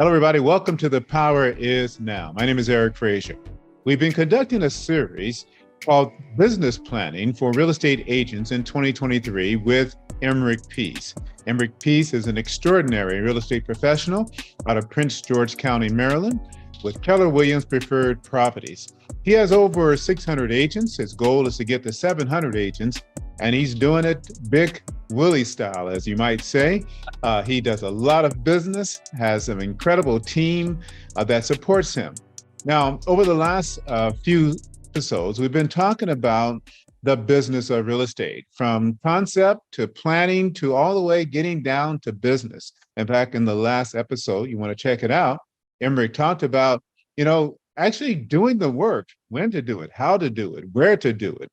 Hello, everybody. Welcome to The Power Is Now. My name is Eric Frazier. We've been conducting a series called Business Planning for Real Estate Agents in 2023 with Emerick Peace. Emerick Peace is an extraordinary real estate professional out of Prince George County, Maryland, with Keller Williams Preferred Properties. He has over 600 agents. His goal is to get to 700 agents, and he's doing it big Willie style, as you might say. He does a lot of business, has an incredible team that supports him. Now, over the last few episodes, we've been talking about the business of real estate, from concept to planning to all the way getting down to business. In fact, in the last episode, you want to check it out, Emerick talked about, actually doing the work, when to do it, how to do it, where to do it.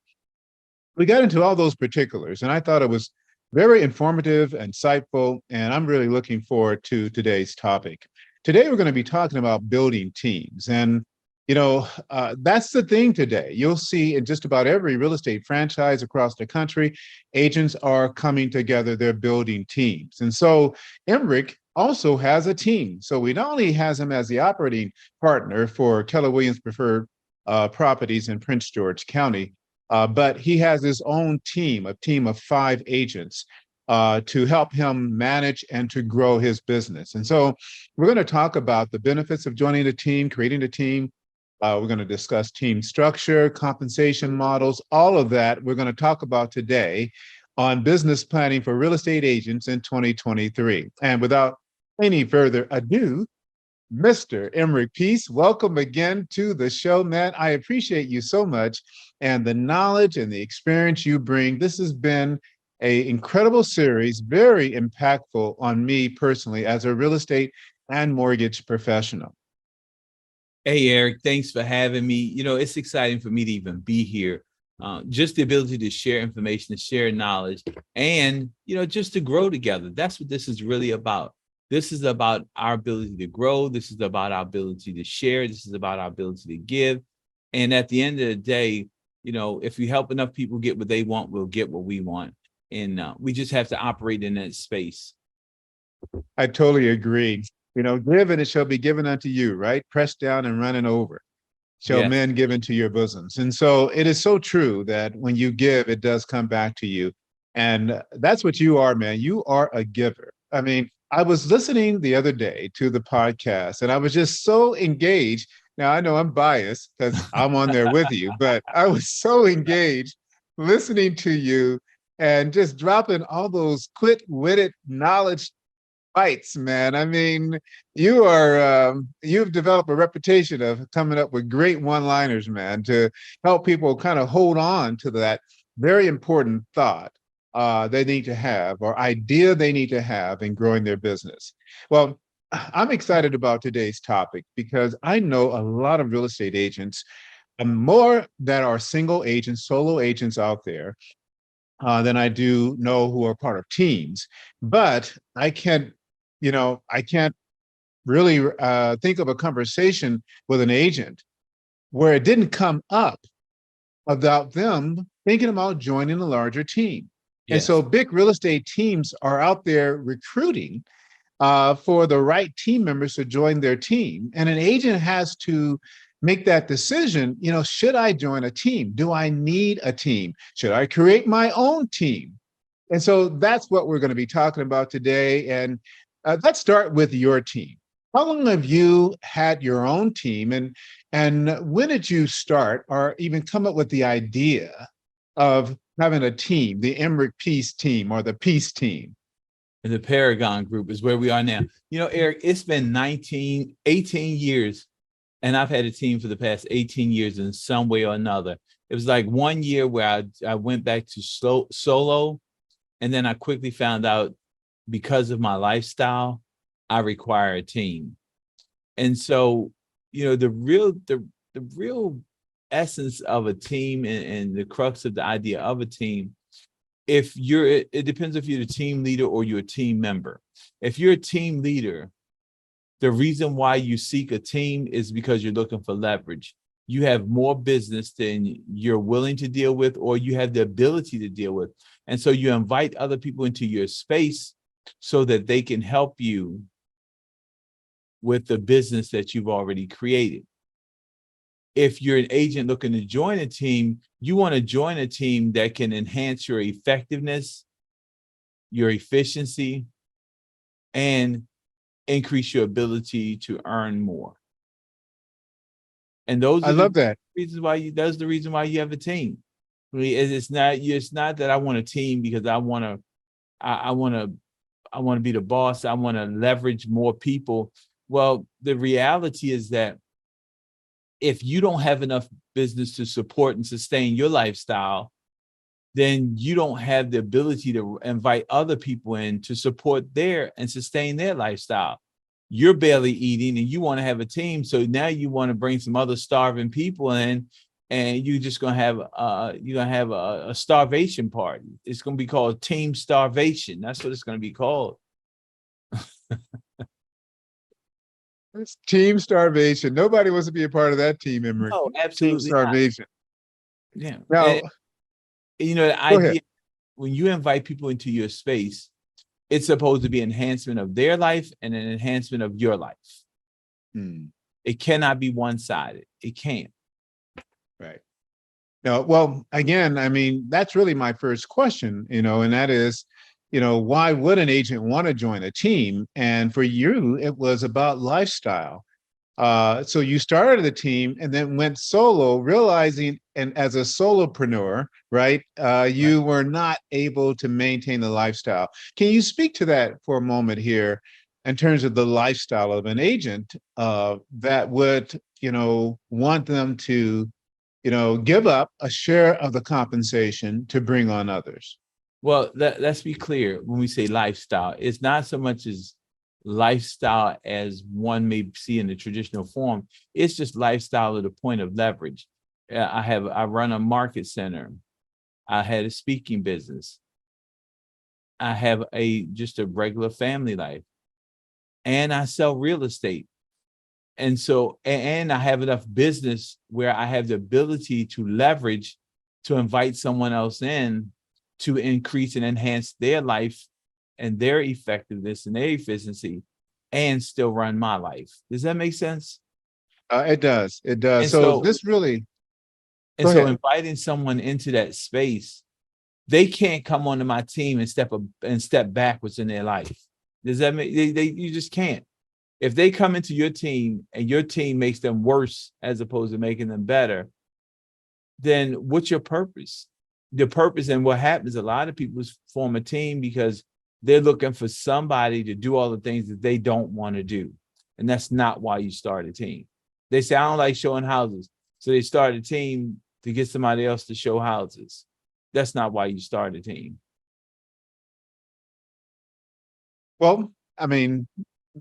We got into all those particulars, and I thought it was very informative, insightful, and I'm really looking forward to today's topic. Today, we're going to be talking about building teams. And, that's the thing today. You'll see in just about every real estate franchise across the country, agents are coming together, they're building teams. And so Emerick also has a team. So we not only has him as the operating partner for Keller Williams Preferred Properties in Prince George County, but he has his own team, a team of 5 agents to help him manage and to grow his business. And so we're going to talk about the benefits of joining a team, creating a team. We're going to discuss team structure, compensation models, all of that we're going to talk about today on business planning for real estate agents in 2023. And without any further ado, Mr. Emerick Peace, welcome again to the show, man. I appreciate you so much and the knowledge and the experience you bring. This has been an incredible series, very impactful on me personally as a real estate and mortgage professional. Hey, Eric, thanks for having me. It's exciting for me to even be here. Just the ability to share information, to share knowledge, and, just to grow together. That's what this is really about. This is about our ability to grow. This is about our ability to share. This is about our ability to give. And at the end of the day, if we help enough people get what they want, we'll get what we want. And we just have to operate in that space. I totally agree. Give and it shall be given unto you, right? Pressed down and running over. Shall men give into your bosoms. And so it is so true that when you give, it does come back to you. And that's what you are, man. You are a giver. I mean, I was listening the other day to the podcast and I was just so engaged. Now, I know I'm biased because I'm on there with you, but I was so engaged listening to you and just dropping all those quick-witted knowledge bites, man. I mean, you've developed a reputation of coming up with great one-liners, man, to help people kind of hold on to that very important thought they need to have or idea they need to have in growing their business. Well, I'm excited about today's topic because I know a lot of real estate agents, more that are single agents, solo agents out there than I do know who are part of teams. But I can't really think of a conversation with an agent where it didn't come up about them thinking about joining a larger team. Yes. And so big real estate teams are out there recruiting for the right team members to join their team. And an agent has to make that decision, should I join a team? Do I need a team? Should I create my own team? And so that's what we're going to be talking about today. And let's start with your team. How long have you had your own team? And when did you start or even come up with the idea of having a team, the Emerick Peace team or the Peace team? And the Paragon Group is where we are now. Eric, it's been 18 years, and I've had a team for the past 18 years in some way or another. It was like 1 year where I went back to solo, and then I quickly found out because of my lifestyle, I require a team. And so, the real essence of a team and the crux of the idea of a team, it depends if you're the team leader or you're a team member. If you're a team leader, the reason why you seek a team is because you're looking for leverage. You have more business than you're willing to deal with, or you have the ability to deal with. And so you invite other people into your space so that they can help you with the business that you've already created. If you're an agent looking to join a team, you want to join a team that can enhance your effectiveness, your efficiency, and increase your ability to earn more. And those I are love the that. reasons why that's the reason why you have a team. Really, it's not that I want a team because I want to be the boss. I want to leverage more people. Well, the reality is that if you don't have enough business to support and sustain your lifestyle, then you don't have the ability to invite other people in to support their and sustain their lifestyle. You're barely eating and you want to have a team. So now you want to bring some other starving people in, and you're just going to have a starvation party. It's going to be called team starvation. That's what it's going to be called. It's team starvation. Nobody wants to be a part of that team, Emerick. Oh, Team absolutely not. starvation. Yeah. Now, And, the go ahead. idea when you invite people into your space, it's supposed to be enhancement of their life and an enhancement of your life. It cannot be one-sided. It can't. Right. No, well, again, I mean, that's really my first question, and that is, why would an agent want to join a team? And for you, it was about lifestyle. So you started a team and then went solo, realizing, and as a solopreneur, right, you were not able to maintain the lifestyle. Can you speak to that for a moment here in terms of the lifestyle of an agent that would, want them to, give up a share of the compensation to bring on others? Well, let's be clear. When we say lifestyle, it's not so much as lifestyle as one may see in the traditional form. It's just lifestyle at the point of leverage. I run a market center. I had a speaking business. I have just a regular family life, and I sell real estate. And so, and I have enough business where I have the ability to leverage to invite someone else in to increase and enhance their life and their effectiveness and their efficiency, and still run my life. Does that make sense? It does. It does. And So so, this really, and go so ahead. inviting someone into that space, they can't come onto my team and step backwards in their life. Does that make you just can't? If they come into your team and your team makes them worse as opposed to making them better, then what's your purpose? The purpose, and what happens, a lot of people form a team because they're looking for somebody to do all the things that they don't want to do. And that's not why you start a team. They say, I don't like showing houses. So they start a team to get somebody else to show houses. That's not why you start a team. Well, I mean,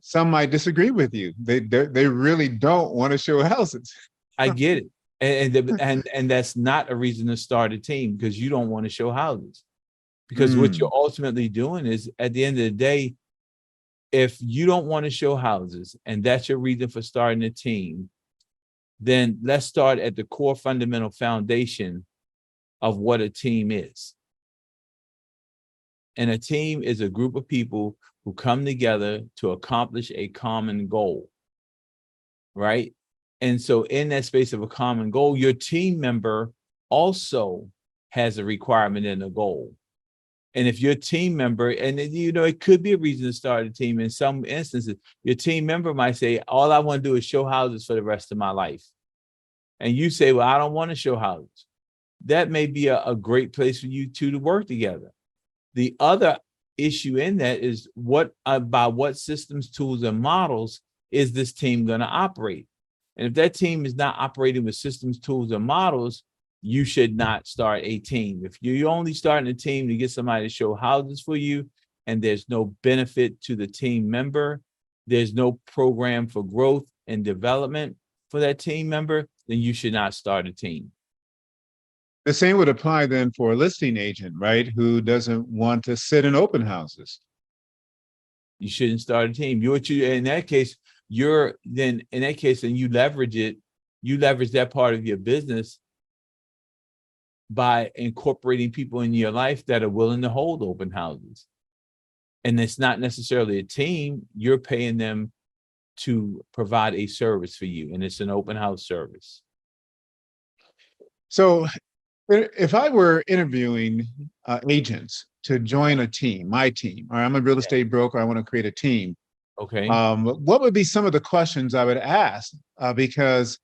some might disagree with you. They really don't want to show houses. I get it. And that's not a reason to start a team, because you don't want to show houses. Because what you're ultimately doing is, at the end of the day, if you don't want to show houses and that's your reason for starting a team, then let's start at the core fundamental foundation of what a team is. And a team is a group of people who come together to accomplish a common goal, right? And so in that space of a common goal, your team member also has a requirement and a goal. And if your team member, and it could be a reason to start a team. In some instances, your team member might say, all I want to do is show houses for the rest of my life. And you say, well, I don't want to show houses. That may be a great place for you two to work together. The other issue in that is by what systems, tools, and models is this team going to operate? And if that team is not operating with systems, tools, and models, you should not start a team. If you're only starting a team to get somebody to show houses for you, and there's no benefit to the team member, there's no program for growth and development for that team member, then you should not start a team. The same would apply then for a listing agent, right? Who doesn't want to sit in open houses. You shouldn't start a team. In that case, and you leverage it, you leverage that part of your business by incorporating people in your life that are willing to hold open houses. And it's not necessarily a team. You're paying them to provide a service for you, and it's an open house service. So if I were interviewing agents to join a team, my team, or I'm a real estate broker, I want to create a team. Okay. What would be some of the questions I would ask? Because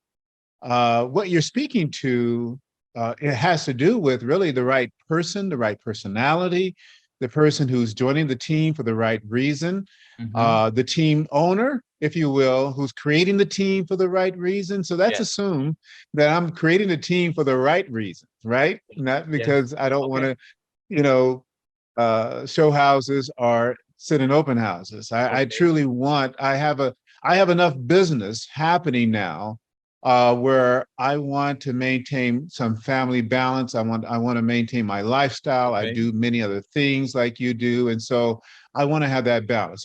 what you're speaking to, it has to do with really the right person, the right personality, the person who's joining the team for the right reason, Mhm. the team owner, if you will, who's creating the team for the right reason. So that's Yes. assume that I'm creating a team for the right reasons, right? Not Yes. because I don't want Okay. to, you know, show houses or sit in open houses. I Okay. truly want, I have enough business happening now where I want to maintain some family balance. I want to maintain my lifestyle. I Okay. do many other things like you do. And so I want to have that balance.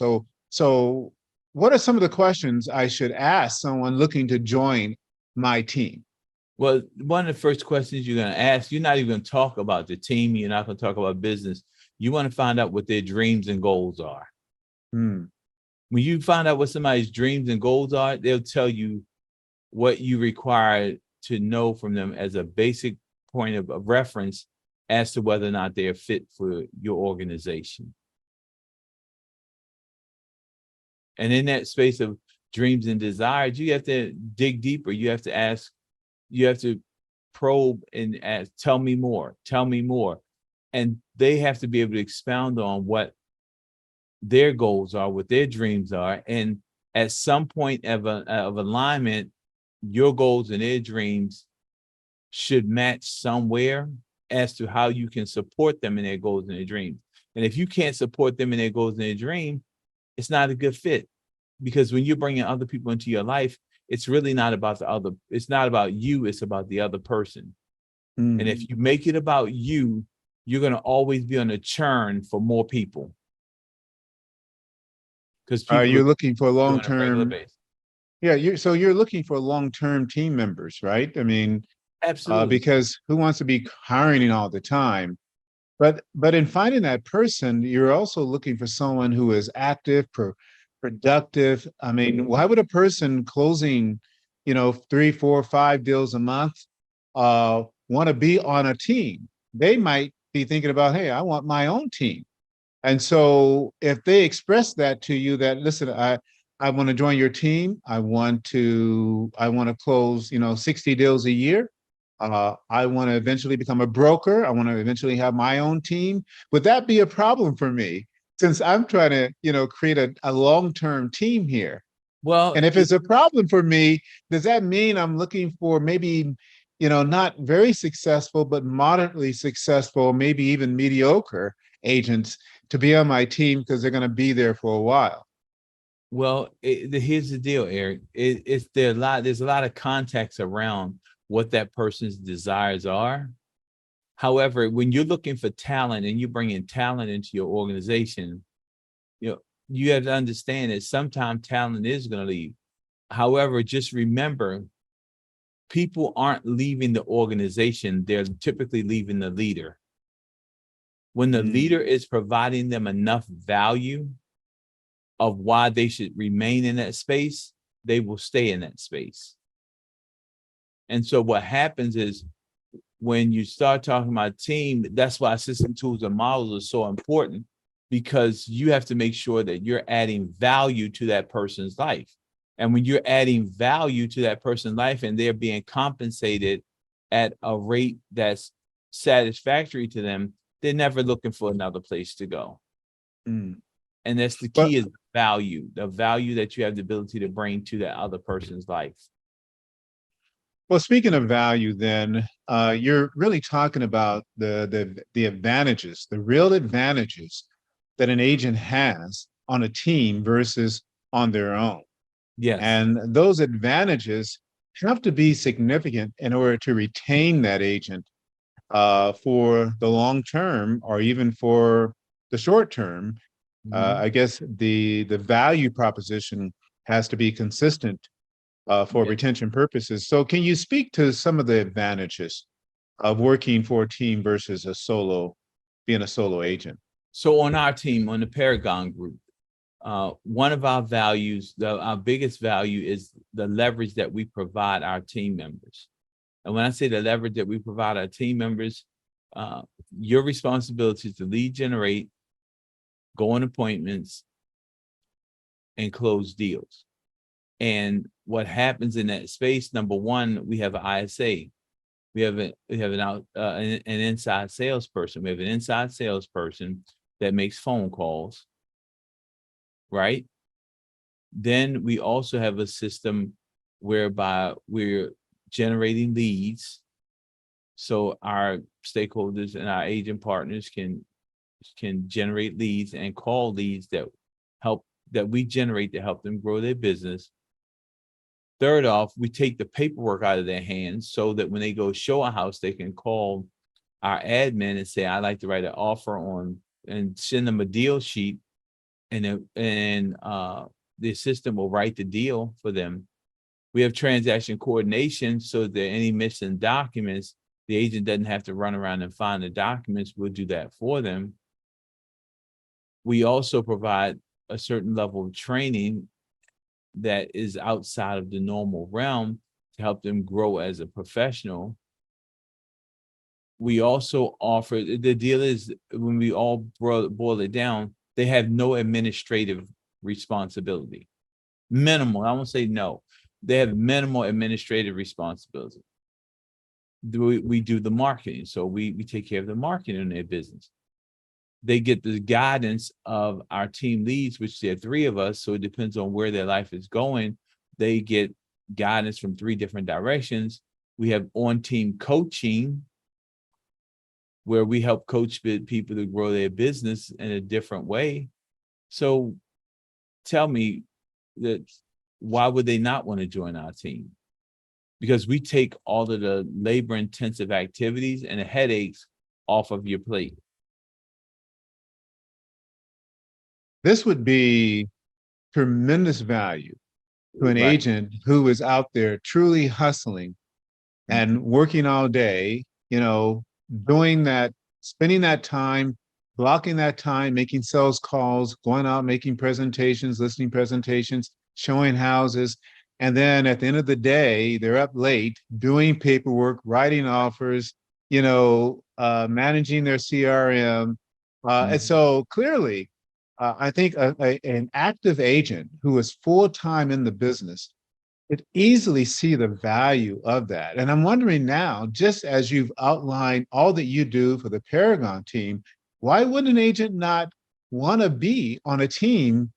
So what are some of the questions I should ask someone looking to join my team? Well, one of the first questions you're going to ask, you're not even going to talk about the team. You're not going to talk about business. You want to find out what their dreams and goals are. Hmm. When you find out what somebody's dreams and goals are, they'll tell you what you require to know from them as a basic point of reference as to whether or not they're fit for your organization. And in that space of dreams and desires, you have to dig deeper. You have to ask, you have to probe and ask, tell me more, tell me more. And they have to be able to expound on what their goals are, what their dreams are. And at some point of alignment, your goals and their dreams should match somewhere as to how you can support them in their goals and their dreams. And if you can't support them in their goals and their dream, it's not a good fit. Because when you're bringing other people into your life, it's really not about it's not about you, it's about the other person. And Mm. if you make it about you, you're going to always be on a churn for more people. Because Are people you look looking for at you on a regular long-term? basis. Yeah, so you're looking for long-term team members, right? I mean, Absolutely. because who wants to be hiring all the time? But in finding that person, you're also looking for someone who is active, productive. I mean, why would a person closing, 3, 4, 5 deals a month, want to be on a team? They might be thinking about, hey, I want my own team. And so if they express that to you, that listen, I want to join your team. I want to close, 60 deals a year. I want to eventually become a broker. I want to eventually have my own team. Would that be a problem for me since I'm trying to, create a long-term team here? Well, And if it's a problem for me, does that mean I'm looking for maybe, not very successful, but moderately successful, maybe even mediocre agents to be on my team because they're going to be there for a while? here's the deal, Eric. There's a lot of context around what that person's desires are. However, when you're looking for talent and you bring in talent into your organization, you know, you have to understand that sometimes talent is going to leave. However, just remember, people aren't leaving the organization. They're typically leaving the leader. When the Mm. leader is providing them enough value of why they should remain in that space, they will stay in that space. And so what happens is when you start talking about team, that's why system tools and models are so important, because you have to make sure that you're adding value to that person's life. And when you're adding value to that person's life and they're being compensated at a rate that's satisfactory to them, they're never looking for another place to go. Mm. And that's the But key, is the value that you have the ability to bring to that other person's life. well, speaking of value, then you're really talking about the advantages, the real advantages that an agent has on a team versus on their own. Yes. And those advantages have to be significant in order to retain that agent for the long term or even for the short term. Mhm. I guess the value proposition has to be consistent for Yes. retention purposes. So, can you speak to some of the advantages of working for a team versus being a solo agent? So on our team, on the Paragon group, One of our values, our biggest value is the leverage that we provide our team members. And when I say the leverage that we provide our team members, your responsibility is to lead generate, go on appointments, and close deals. And what happens in that space, number one, we have an ISA. We have an inside salesperson. We have an inside salesperson that makes phone calls, right? Then we also have a system whereby we're generating leads. So our stakeholders and our agent partners can generate leads and call leads that we generate to help them grow their business. Third off, we take the paperwork out of their hands so that when they go show a house, they can call our admin and say, I'd like to write an offer on, and send them a deal sheet, and the assistant will write the deal for them. We have transaction coordination so that any missing documents, the agent doesn't have to run around and find the documents. We'll do that for them. We also provide a certain level of training that is outside of the normal realm to help them grow as a professional. We also offer, the deal is, when we all boil it down, they have no administrative responsibility. Minimal, I won't say no. They have minimal administrative responsibility. We do the marketing, so we take care of the marketing in their business. They get the guidance of our team leads, which there are 3 of us, so it depends on where their life is going. They get guidance from 3 different directions. We have on-team coaching, where we help coach people to grow their business in a different way. So tell me, that why would they not want to join our team? Because we take all of the labor-intensive activities and the headaches off of your plate. This would be tremendous value to an agent who is out there truly hustling and working all day, doing that, spending that time, blocking that time, making sales calls, going out, making presentations, listening presentations, showing houses. And then at the end of the day, they're up late doing paperwork, writing offers, managing their CRM. And so clearly, I think an active agent who is full-time in the business could easily see the value of that. And I'm wondering now, just as you've outlined all that you do for the Paragon team, why wouldn't an agent not want to be on a team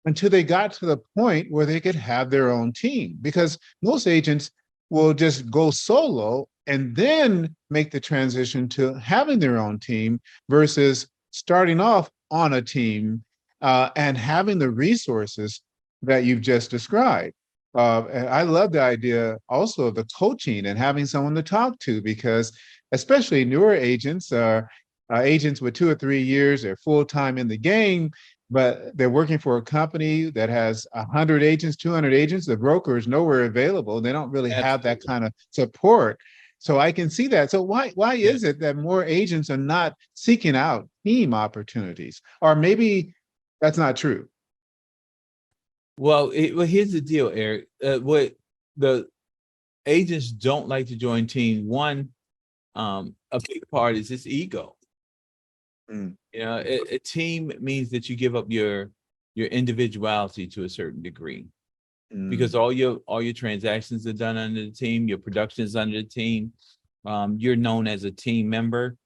until they got to the point where they could have their own team? Because most agents will just go solo and then make the transition to having their own team versus starting off on a team and having the resources that you've just described. And I love the idea also of the coaching and having someone to talk to, because especially newer agents are agents with 2 or 3 years, they're full-time in the game, but they're working for a company that has 100 agents, 200 agents. The broker is nowhere available. They don't really have that kind of support. So I can see that. So why is it that more agents are not seeking out team opportunities? Or maybe that's not true. Well, here's the deal, Eric. What the agents don't like to join team, one, a big part is this ego. A team means that you give up your individuality to a certain degree, because all your transactions are done under the team, your production is under the team. You're known as a team member.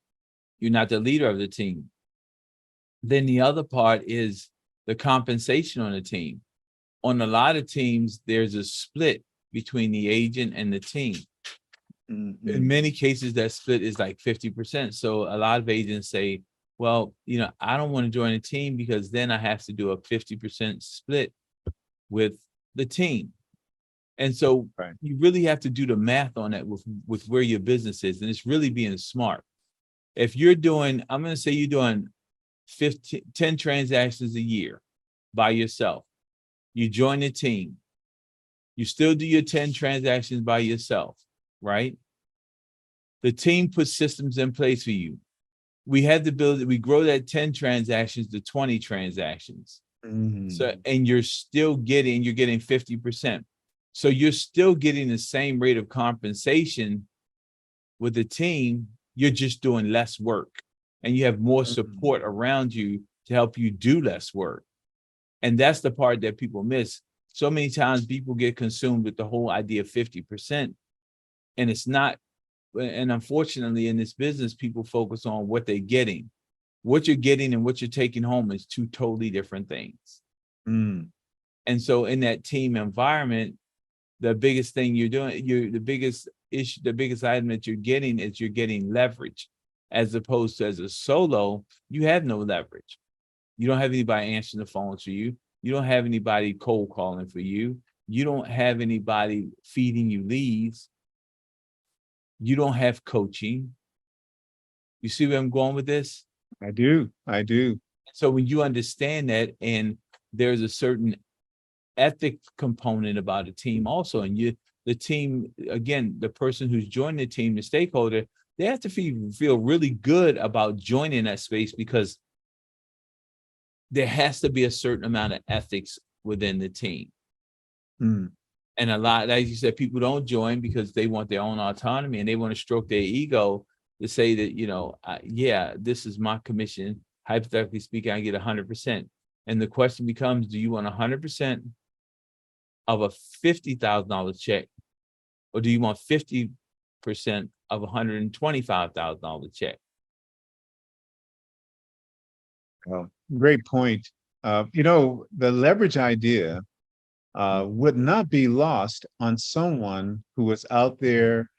You're not the leader of the team. Then the other part is the compensation on the team. On a lot of teams, there's a split between the agent and the team. In many cases, that split is like 50%. So a lot of agents say, well, I don't want to join a team because then I have to do a 50% split with the team. And so you really have to do the math on that with where your business is. And it's really being smart. If you're doing, I'm going to say you're doing 10 transactions a year by yourself. You join the team. You still do your 10 transactions by yourself, right? The team puts systems in place for you. We have the ability, we grow that 10 transactions to 20 transactions. So, and you're getting 50%. So you're still getting the same rate of compensation with the team. You're just doing less work and you have more support around you to help you do less work. And that's the part that people miss. So many times people get consumed with the whole idea of 50%. And it's not, and unfortunately in this business, people focus on what they're getting. What you're getting and what you're taking home is two totally different things. And so in that team environment, the biggest thing you're doing, the biggest issue, the biggest item that you're getting leverage, as opposed to as a solo, you have no leverage. You don't have anybody answering the phones for you. You don't have anybody cold calling for you. You don't have anybody feeding you leads. You don't have coaching. You see where I'm going with this? I do. So when you understand that, and there's a certain ethic component about a team also, and the team, again, the person who's joining the team, the stakeholder, they have to feel really good about joining that space, because there has to be a certain amount of ethics within the team. And a lot, as you said, people don't join because they want their own autonomy and they want to stroke their ego to say that, yeah, this is my commission. Hypothetically speaking, I get 100%. And the question becomes, do you want 100% of a $50,000 check, or do you want 50% of a $125,000 check? Oh, great point. The leverage idea would not be lost on someone who was out there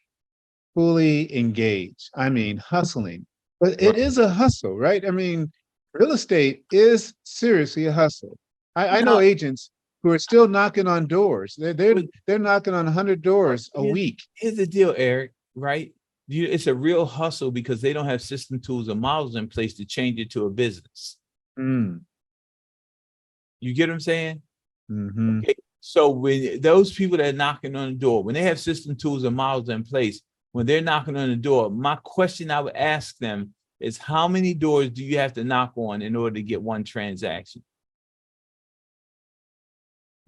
fully engaged. I mean, hustling. But it is a hustle, right? I mean, real estate is seriously a hustle. I know agents who are still knocking on doors. They're knocking on 100 doors a week. Here's the deal, Eric, right? It's a real hustle because they don't have system, tools, and models in place to change it to a business. You get what I'm saying? Okay. So when those people that are knocking on the door, when they have system, tools, and models in place, when they're knocking on the door, my question I would ask them is, how many doors do you have to knock on in order to get one transaction?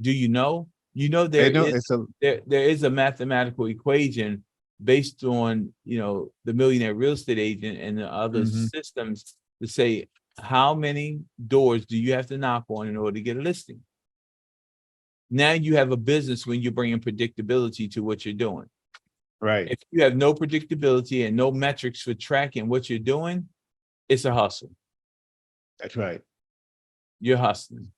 Do you know? There is a mathematical equation based on, the Millionaire Real Estate Agent and the other systems to say, how many doors do you have to knock on in order to get a listing? Now you have a business when you're bringing predictability to what you're doing. Right. If you have no predictability and no metrics for tracking what you're doing, it's a hustle. That's right. You're hustling.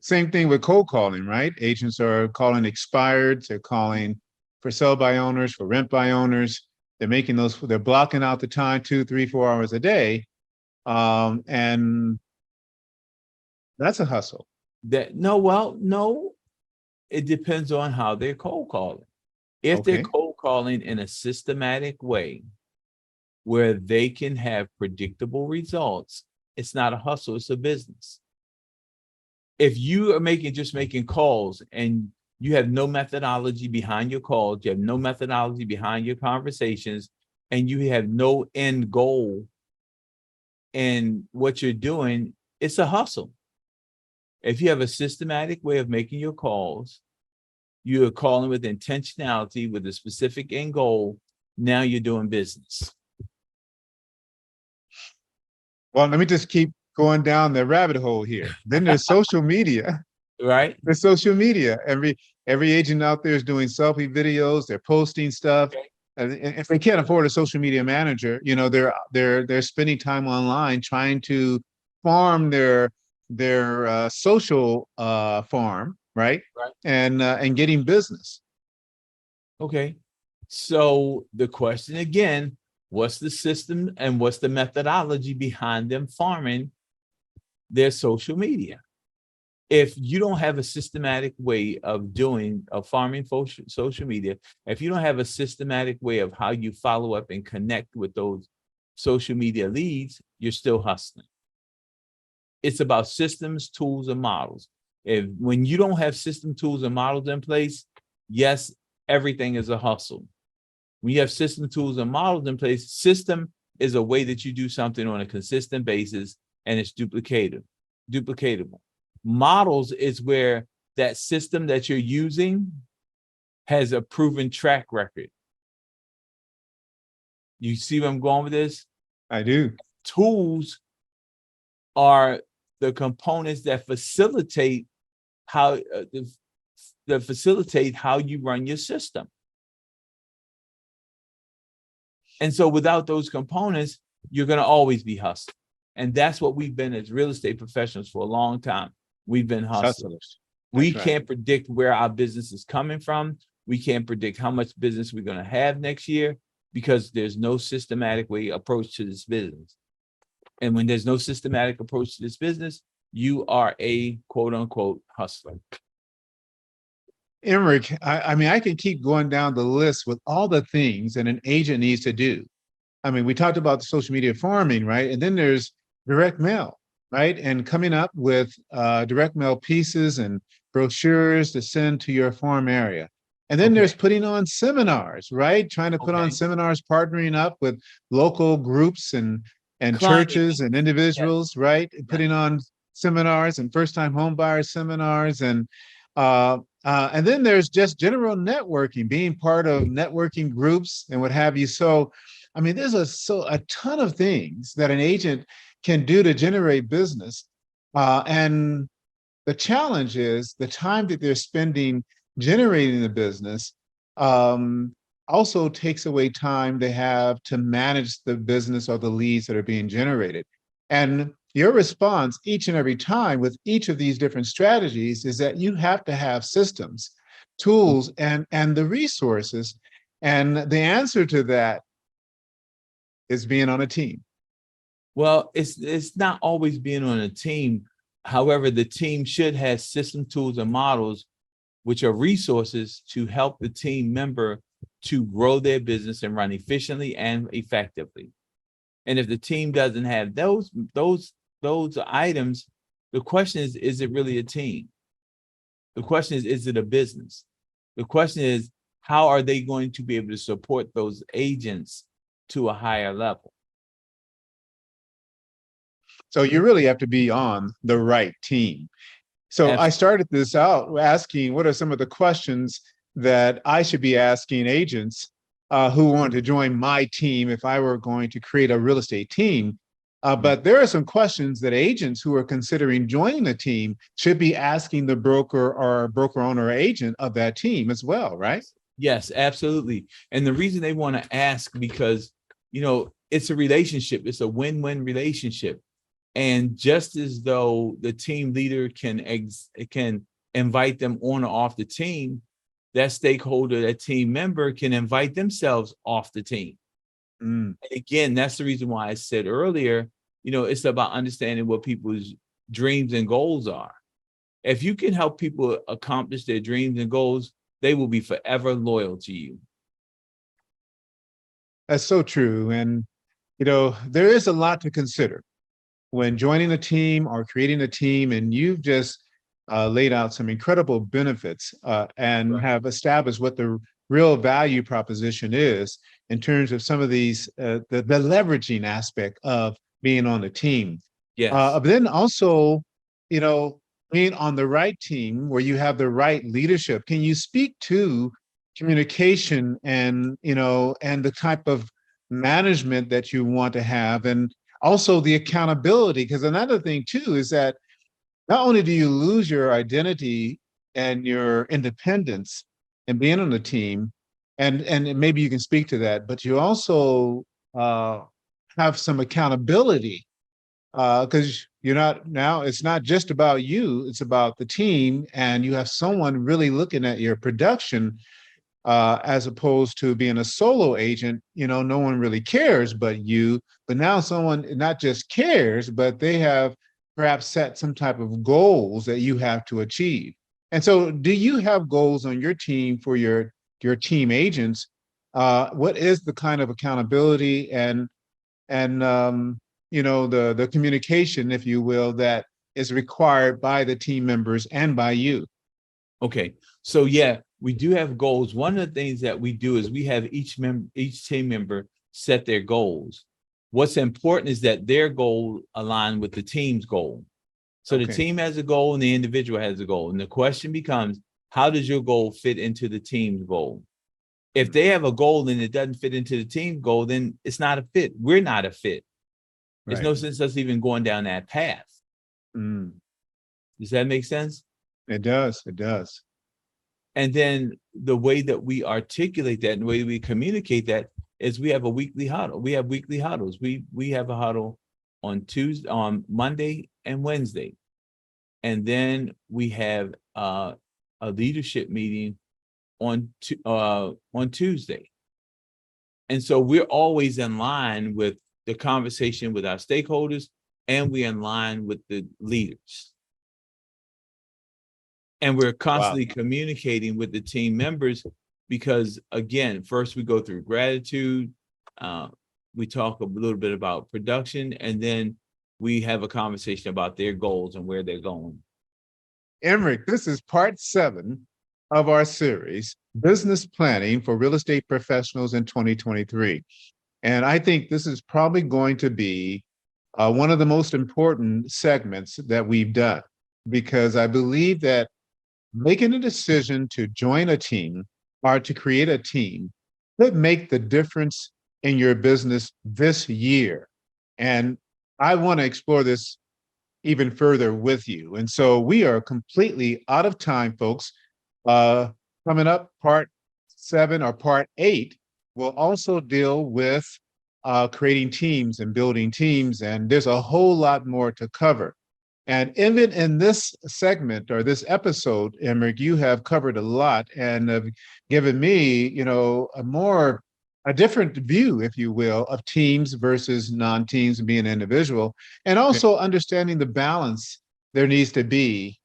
Same thing with cold calling, right? Agents are calling expireds, they're calling for sell by owners, for rent by owners. They're blocking out the time 2, 3, 4 hours a day. And that's a hustle. No, it depends on how they're cold calling. If they're cold calling in a systematic way where they can have predictable results, it's not a hustle, it's a business. If you are just making calls and you have no methodology behind your calls, you have no methodology behind your conversations, and you have no end goal in what you're doing, it's a hustle. If you have a systematic way of making your calls, you're calling with intentionality, with a specific end goal, now you're doing business. Well, let me just keep going down the rabbit hole here. Then there's social media. Right. There's social media. Every agent out there is doing selfie videos. They're posting stuff. And if they can't afford a social media manager, they're spending time online trying to farm their social farm, right? And getting business. Okay. So the question again, what's the system and what's the methodology behind them farming their social media? If you don't have a systematic way of farming social media, if you don't have a systematic way of how you follow up and connect with those social media leads, you're still hustling. It's about systems, tools, and models. When you don't have system, tools, and models in place, yes, everything is a hustle. When you have system, tools, and models in place, system is a way that you do something on a consistent basis, and it's duplicative. duplicatable. Models is where that system that you're using has a proven track record. You see where I'm going with this? I do. Tools are the components that facilitate how you run your system. And so without those components, you're going to always be hustling. And that's what we've been as real estate professionals for a long time. We've been hustlers. We can't predict where our business is coming from. We can't predict how much business we're going to have next year because there's no systematic approach to this business. And when there's no systematic approach to this business, you are a quote unquote hustler. Emerick, I mean, I can keep going down the list with all the things that an agent needs to do. I mean, we talked about the social media farming, right? And then there's direct mail, right? And coming up with direct mail pieces and brochures to send to your farm area. And then there's putting on seminars, right? Trying to put on seminars, partnering up with local groups and churches and individuals, right? Putting on seminars and first-time home buyer seminars and then there's just general networking, being part of networking groups and what have you. So, I mean, there's a ton of things that an agent can do to generate business. And the challenge is the time that they're spending generating the business also takes away time they have to manage the business or the leads that are being generated. And your response each and every time with each of these different strategies is that you have to have systems, tools, and the resources. And the answer to that is being on a team. Well, it's not always being on a team. However, the team should have system, tools, and models, which are resources to help the team member to grow their business and run efficiently and effectively. And if the team doesn't have those items, the question is it really a team? The question is it a business? The question is, how are they going to be able to support those agents to a higher level? So you really have to be on the right team. So I started this out asking, what are some of the questions that I should be asking agents who want to join my team if I were going to create a real estate team? But there are some questions that agents who are considering joining the team should be asking the broker or broker owner or agent of that team as well, right? Yes, absolutely. And the reason they want to ask, because, you know, it's a relationship. It's a win-win relationship. And just as though the team leader can invite them on or off the team, that stakeholder, that team member can invite themselves off the team. Again, that's the reason why I said earlier, you know, it's about understanding what people's dreams and goals are. If you can help people accomplish their dreams and goals, they will be forever loyal to you. That's so true. And, you know, there is a lot to consider when joining a team or creating a team, and you've just laid out some incredible benefits and have established what the real value proposition is in terms of some of these, the leveraging aspect of being on the team. Yes. But then also, you know, being on the right team where you have the right leadership. Can you speak to communication and, you know, and the type of management that you want to have, and also the accountability? Because another thing too is that not only do you lose your identity and your independence and being on the team, and maybe you can speak to that, but you also have some accountability because you're not, now it's not just about you, it's about the team, and you have someone really looking at your production as opposed to being a solo agent. You know, no one really cares but you, but now someone not just cares, but they have perhaps set some type of goals that you have to achieve. And so do you have goals on your team for your team agents? What is the kind of accountability and you know, the communication, if you will, that is required by the team members and by you? Okay, so yeah, we do have goals. One of the things that we do is we have each team member set their goals. What's important is that their goal align with the team's goal. So the team has a goal and the individual has a goal. And the question becomes, how does your goal fit into the team's goal? If they have a goal and it doesn't fit into the team goal, then it's not a fit. We're not a fit. There's no sense us even going down that path. Does that make sense? It does. It does. And then the way that we articulate that and the way we communicate that is we have a weekly huddle. We have weekly huddles. We have a huddle on Monday and Wednesday. And then we have a leadership meeting on Tuesday. And so we're always in line with the conversation with our stakeholders, and we're in line with the leaders. And we're constantly communicating with the team members because, again, first we go through gratitude. We talk a little bit about production, and then we have a conversation about their goals and where they're going. Emerick, this is part 7 of our series, Business Planning for Real Estate Professionals in 2023. And I think this is probably going to be one of the most important segments that we've done, because I believe that making a decision to join a team or to create a team could make the difference in your business this year. And I want to explore this even further with you. And so we are completely out of time, folks. Coming up, part 7 or part 8 will also deal with creating teams and building teams. And there's a whole lot more to cover. And even in this segment or this episode, Emerick, you have covered a lot and have given me, a different view, if you will, of teams versus non-teams and being an individual, and also understanding the balance there needs to be,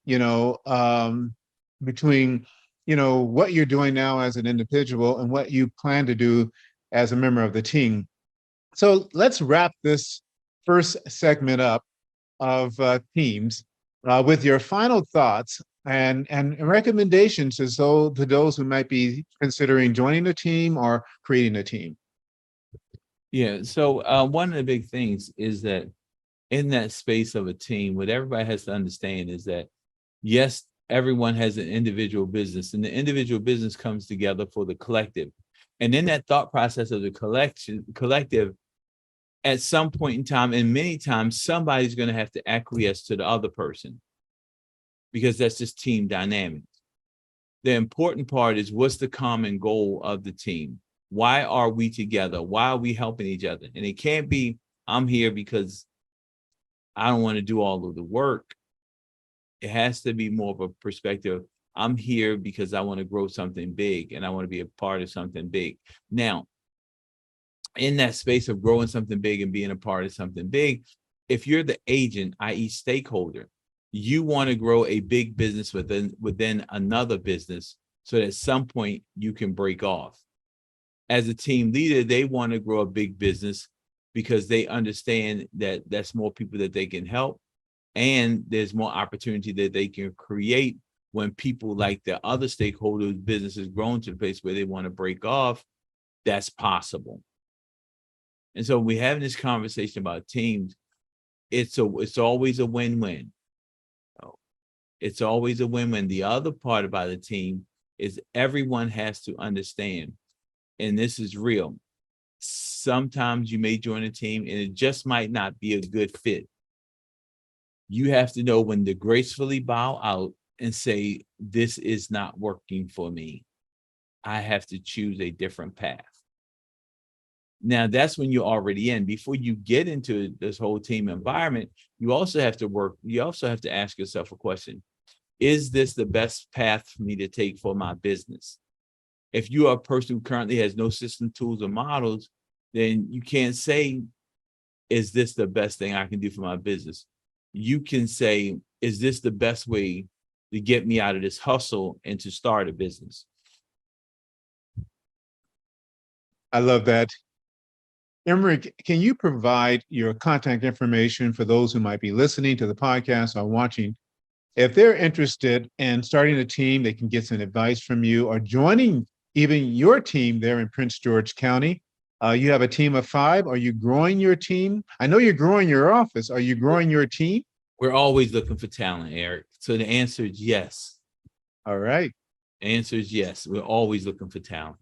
between, what you're doing now as an individual and what you plan to do as a member of the team. So let's wrap this first segment up of teams with your final thoughts and recommendations to those who might be considering joining a team or creating a team. Yeah. So one of the big things is that in that space of a team, what everybody has to understand is that, yes, everyone has an individual business, and the individual business comes together for the collective. And in that thought process of the collective, at some point in time, and many times, somebody's going to have to acquiesce to the other person, because that's just team dynamics. The important part is, what's the common goal of the team? Why are we together? Why are we helping each other? And it can't be, I'm here because I don't want to do all of the work. It has to be more of a perspective. I'm here because I want to grow something big and I want to be a part of something big. Now, in that space of growing something big and being a part of something big, if you're the agent, i.e. stakeholder, you want to grow a big business within another business so that at some point you can break off. As a team leader, they want to grow a big business because they understand that that's more people that they can help, and there's more opportunity that they can create when people like the other stakeholders' businesses grown to the place where they want to break off. That's possible. And so we're having this conversation about teams. It's always a win-win. It's always a win-win. The other part about a team is everyone has to understand, and this is real. Sometimes you may join a team and it just might not be a good fit. You have to know when to gracefully bow out and say, this is not working for me. I have to choose a different path. Now, that's when you're already in. Before you get into this whole team environment, you also have to ask yourself a question. Is this the best path for me to take for my business? If you are a person who currently has no system, tools, or models, then you can't say, is this the best thing I can do for my business? You can say, is this the best way to get me out of this hustle and to start a business? I love that. Emerick, can you provide your contact information for those who might be listening to the podcast or watching? If they're interested in starting a team, they can get some advice from you, or joining even your team there in Prince George County. You have a team of 5. Are you growing your team? I know you're growing your office. Are you growing your team? We're always looking for talent, Eric. So the answer is yes. All right. The answer is yes. We're always looking for talent.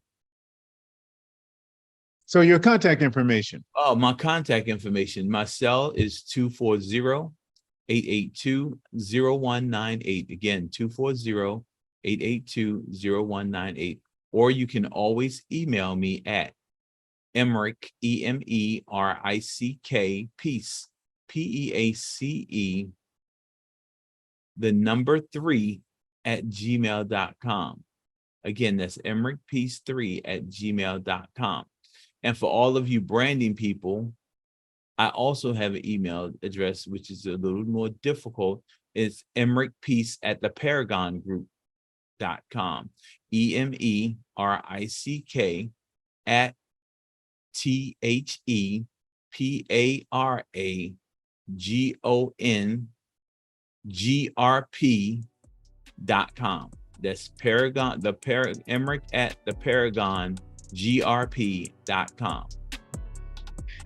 So your contact information. Oh, my contact information. My cell is 240-882-0198. Again, 240-882-0198. Or you can always email me at Emerick, Emerick, Peace, Peace, the number 3 at gmail.com. Again, that's Emerick Peace 3 at gmail.com. And for all of you branding people, I also have an email address, which is a little more difficult. It's emerickpeace at theparagongroup.com. EMERICK at THEPARAGONGRP.com. That's Paragon, Emerick at theparagongRP.com.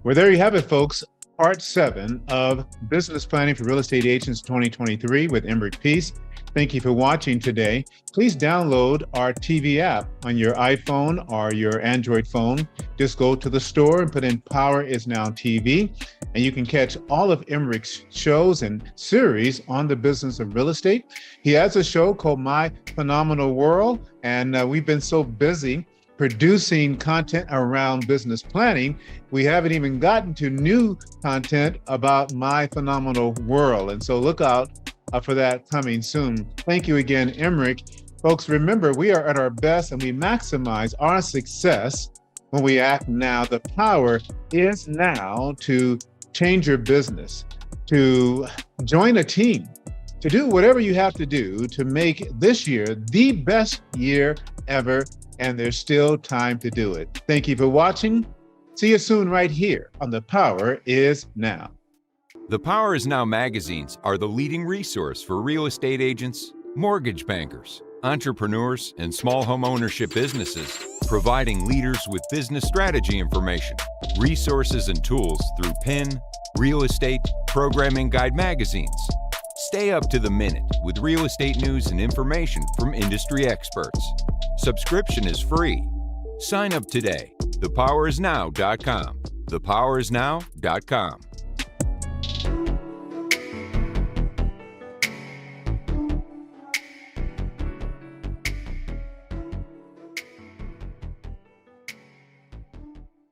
Well, there you have it, folks. Part 7 of Business Planning for Real Estate Agents 2023 with Emerick Peace. Thank you for watching today. Please download our TV app on your iPhone or your Android phone. Just go to the store and put in Power is Now TV, and you can catch all of Emerick's shows and series on the business of real estate. He has a show called My Phenomenal World, and we've been so busy producing content around business planning, we haven't even gotten to new content about My Phenomenal World. And so look out for that coming soon. Thank you again, Emerick. Folks, remember, we are at our best and we maximize our success when we act now. The power is now to change your business, to join a team, to do whatever you have to do to make this year the best year ever. And there's still time to do it. Thank you for watching. See you soon right here on The Power is Now. The Power is Now magazines are the leading resource for real estate agents, mortgage bankers, entrepreneurs, and small home ownership businesses, providing leaders with business strategy information, resources, and tools through PIN, real estate, programming guide magazines. Stay up to the minute with real estate news and information from industry experts. Subscription is free. Sign up today. thepowerisnow.com. thepowerisnow.com.